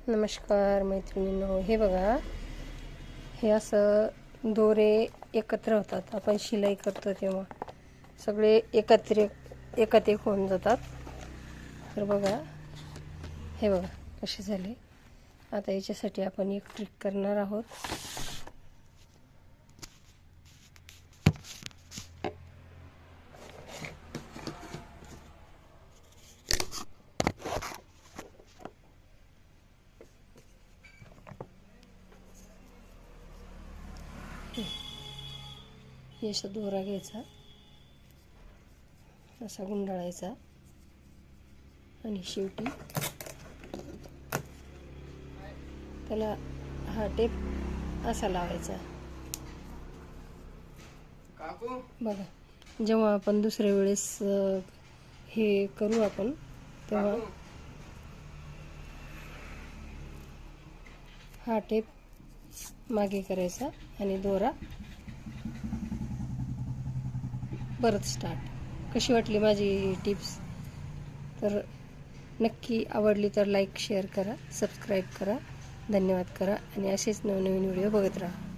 नमस्कार मैत्रिणींनो, हे बघा, हे असं दोरे एकत्र होतात. आपण शिलाई करतो तेव्हा सगळे एकात एक होऊन जातात. तर बघा, हे बघा कसे झाले. आता याच्यासाठी आपण एक ट्रिक करणार आहोत. असा दोरा घ्यायचा, असा गुंडाळायचा आणि शेवटी त्याला हा टेप असा लावायचा. बघा, जेव्हा आपण दुसऱ्या वेळेस हे करू आपण तेव्हा हा टेप मागे करायचा आणि दोरा परत स्टार्ट. कशी वाटली माझी टिप्स? तर नक्की आवडली तर लाईक शेअर करा, सबस्क्राईब करा, धन्यवाद करा आणि असेच नवनवीन व्हिडिओ बघत राहा.